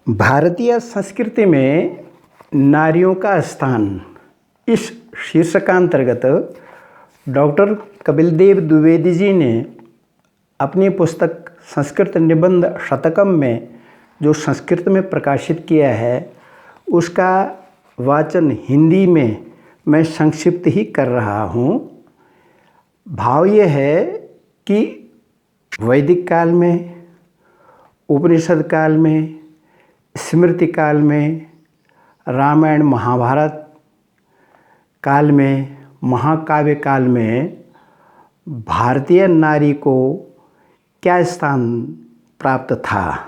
भारतीय संस्कृति में नारियों का स्थान इस शीर्षकांतर्गत डॉक्टर कपिलदेव द्विवेदी जी ने अपनी पुस्तक संस्कृत निबंध शतकम में जो संस्कृत में प्रकाशित किया है उसका वाचन हिंदी में मैं संक्षिप्त ही कर रहा हूँ। भाव ये है कि वैदिक काल में, उपनिषद काल में, स्मृति काल में, रामायण महाभारत काल में, महाकाव्य काल में भारतीय नारी को क्या स्थान प्राप्त था,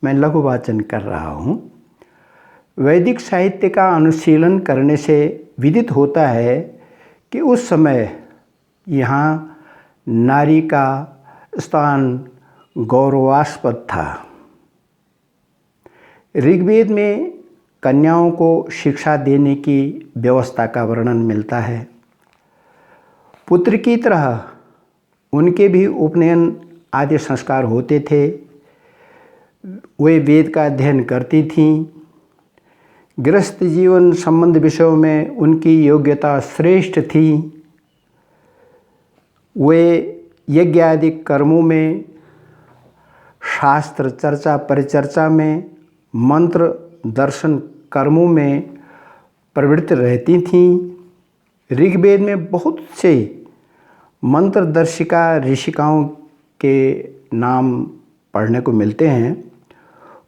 मैं लघु वाचन कर रहा हूँ। वैदिक साहित्य का अनुशीलन करने से विदित होता है कि उस समय यहाँ नारी का स्थान गौरवास्पद था। ऋग्वेद में कन्याओं को शिक्षा देने की व्यवस्था का वर्णन मिलता है। पुत्र की तरह उनके भी उपनयन आदि संस्कार होते थे। वे वेद का अध्ययन करती थीं। गृहस्थ जीवन संबंध विषयों में उनकी योग्यता श्रेष्ठ थी। वे यज्ञ आदि कर्मों में, शास्त्र चर्चा परिचर्चा में, मंत्र दर्शन कर्मों में प्रवृत्त रहती थीं। ऋग्वेद में बहुत से मंत्रदर्शिका ऋषिकाओं के नाम पढ़ने को मिलते हैं।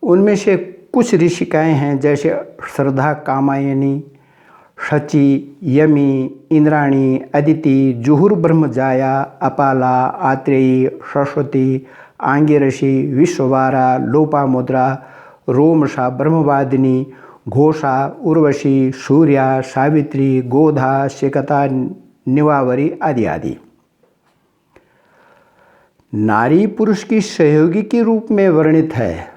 उनमें से कुछ ऋषिकाएं हैं जैसे श्रद्धा कामायनी, शची, यमी, इंद्राणी, अदिति, जुहुर ब्रह्मजाया, अपाला, आत्रेयी, सरस्वती, आंगिरसी, विश्ववारा, लोपामुद्रा, रोमशा, ब्रह्मवादिनी, घोषा, उर्वशी, सूर्या, सावित्री, गोधा, शेकता, निवावरी आदि आदि। नारी पुरुष की सहयोगी के रूप में वर्णित है।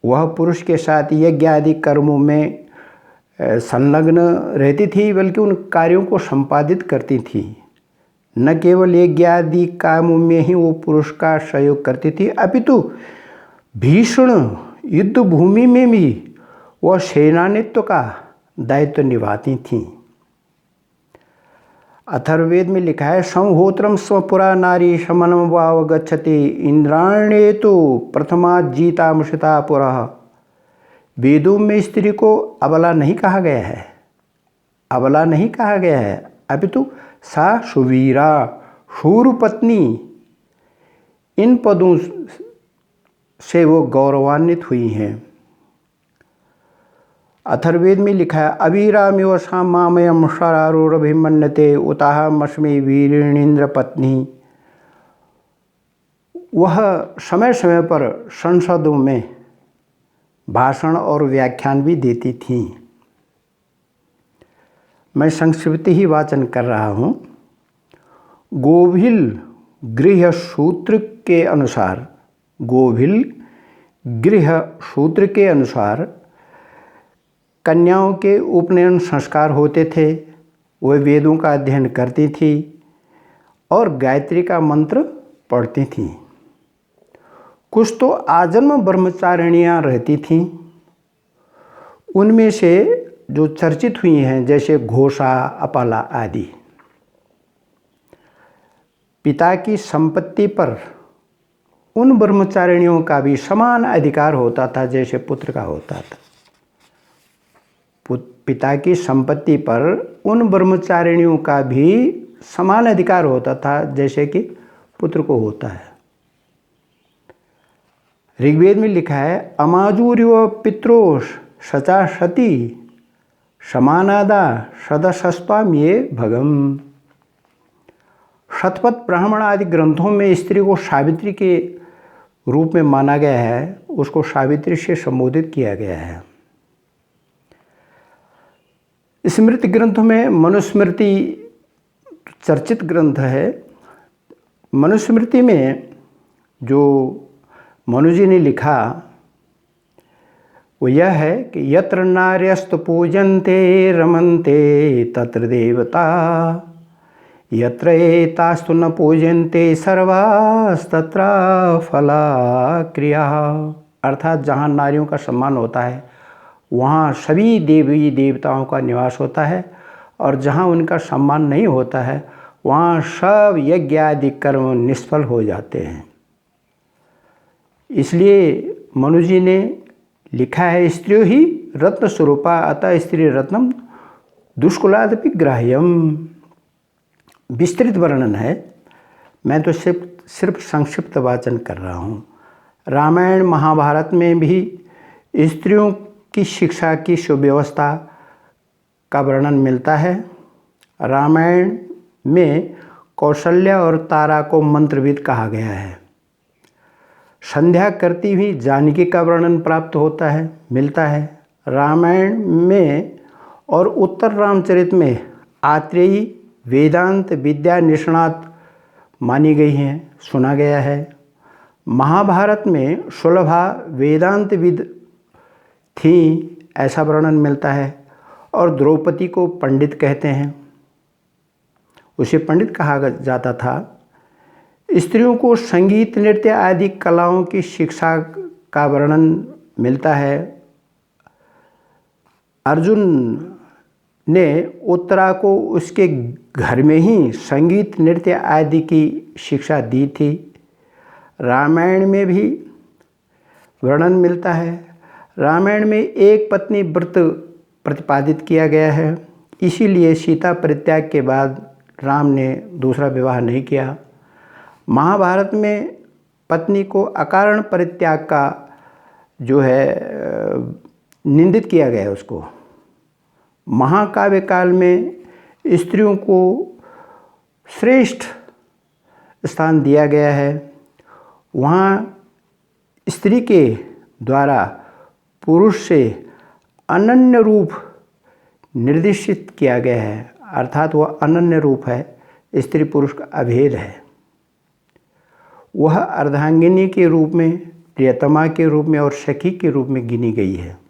वह पुरुष के साथ यज्ञ आदि कर्मों में संलग्न रहती थी, बल्कि उन कार्यों को संपादित करती थी। न केवल यज्ञ आदि कामों में ही वो पुरुष का सहयोग करती थी, अपितु भीषण युद्ध भूमि में भी वह सेनानित्व का दायित्व निभाती थीं। अथर्ववेद में लिखा है, संहोत्रम स्वपुरा नारी शमनम वाव गच्छति इंद्राण्ये तो प्रथमा जीता मुषिता पुरः। वेदों में स्त्री को अबला नहीं कहा गया है, अबला नहीं कहा गया है, अपितु सा सुवीरा, शूरपत्नी, इन पदों से वो गौरवान्वित हुई हैं। अथर्ववेद में लिखा है, अवीरामिव सामामयम शरारोरभिमन्यते उताहमस्मि वीरिणीन्द्र पत्नी। वह समय समय पर संसदों में भाषण और व्याख्यान भी देती थीं। मैं संक्षिप्त ही वाचन कर रहा हूँ। गोभिल गृह सूत्र के अनुसार, गोभिल गृह सूत्र के अनुसार कन्याओं के उपनयन संस्कार होते थे। वे वेदों का अध्ययन करती थी और गायत्री का मंत्र पढ़ती थीं। कुछ तो आजन्म ब्रह्मचारिणियाँ रहती थीं। उनमें से जो चर्चित हुई हैं जैसे घोषा, अपाला आदि। पिता की संपत्ति पर उन ब्रह्मचारिणियों का भी समान अधिकार होता था जैसे पुत्र का होता था। पिता की संपत्ति पर उन ब्रह्मचारिणियों का भी समान अधिकार होता था जैसे कि पुत्र को होता है। ऋग्वेद में लिखा है, अमाजूर्य पित्रोष सचा सती समानादा सदसस्त्वाम ये भगम। शतपथ ब्राह्मण आदि ग्रंथों में स्त्री को सावित्री के रूप में माना गया है, उसको सावित्री से संबोधित किया गया है। स्मृति ग्रंथों में मनुस्मृति चर्चित ग्रंथ है। मनुस्मृति में जो मनु जी ने लिखा वो यह है कि यत्र नार्यस्तु पूजन्ते रमन्ते तत्र देवता, यत्र एतास्तु न पूजन्ते सर्वास्तत्र फला क्रिया। अर्थात जहाँ नारियों का सम्मान होता है वहाँ सभी देवी देवताओं का निवास होता है, और जहाँ उनका सम्मान नहीं होता है वहाँ सब यज्ञ आदि कर्म निष्फल हो जाते हैं। इसलिए मनु जी ने लिखा है, स्त्रियो ही रत्न स्वरूपा अतः स्त्री रत्नम दुष्कुलादपि ग्राह्यम। विस्तृत वर्णन है, मैं तो सिर्फ संक्षिप्त वाचन कर रहा हूँ। रामायण महाभारत में भी स्त्रियों की शिक्षा की सुव्यवस्था का वर्णन मिलता है। रामायण में कौशल्या और तारा को मंत्रविद कहा गया है। संध्या करती हुई जानकी का वर्णन प्राप्त होता है, मिलता है। रामायण में और उत्तर रामचरित में आत्रेयी वेदांत विद्या निष्णात मानी गई हैं, सुना गया है। महाभारत में सुलभा वेदांत विद थी, ऐसा वर्णन मिलता है। और द्रौपदी को पंडित कहते हैं, उसे पंडित कहा जाता था। स्त्रियों को संगीत नृत्य आदि कलाओं की शिक्षा का वर्णन मिलता है। अर्जुन ने उत्तरा को उसके घर में ही संगीत नृत्य आदि की शिक्षा दी थी। रामायण में भी वर्णन मिलता है। रामायण में एक पत्नी व्रत प्रतिपादित किया गया है, इसीलिए सीता परित्याग के बाद राम ने दूसरा विवाह नहीं किया। महाभारत में पत्नी को अकारण परित्याग का जो है निंदित किया गया है उसको। महाकाव्य काल में स्त्रियों को श्रेष्ठ स्थान दिया गया है। वहाँ स्त्री के द्वारा पुरुष से अनन्य रूप निर्देशित किया गया है, अर्थात वह अनन्य रूप है, स्त्री पुरुष का अभेद है। वह अर्धांगिनी के रूप में, प्रियतमा के रूप में और सखी के रूप में गिनी गई है।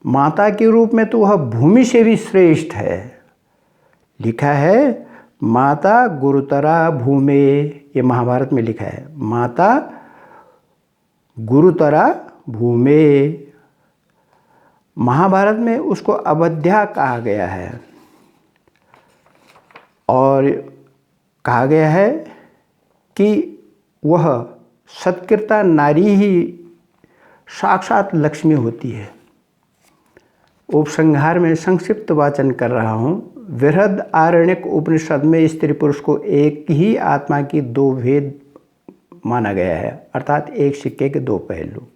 माता के रूप में तो वह भूमि से भी श्रेष्ठ है। लिखा है माता गुरुतरा भूमे, ये महाभारत में लिखा है, माता गुरुतरा भूमे। महाभारत में उसको अवध्या कहा गया है और कहा गया है कि वह सत्कृता नारी ही साक्षात लक्ष्मी होती है। उपसंहार में संक्षिप्त वाचन कर रहा हूँ। बृहद आरण्यक उपनिषद में स्त्री पुरुष को एक ही आत्मा की दो भेद माना गया है, अर्थात एक सिक्के के दो पहलू।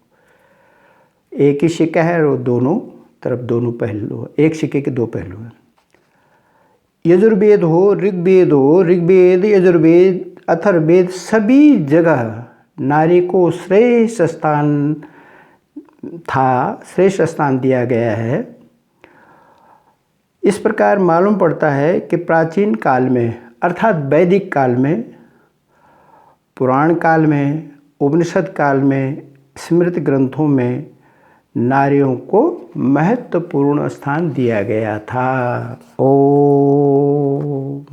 एक ही सिक्का है और दोनों तरफ दोनों पहलू, एक सिक्के के दो पहलू हैं। यजुर्वेद हो, ऋग्वेद हो, ऋग्वेद, यजुर्वेद, अथर्ववेद, सभी जगह नारी को श्रेष्ठ स्थान दिया गया है। इस प्रकार मालूम पड़ता है कि प्राचीन काल में अर्थात वैदिक काल में, पुराण काल में, उपनिषद काल में, स्मृति ग्रंथों में नारियों को महत्वपूर्ण स्थान दिया गया था। ओम।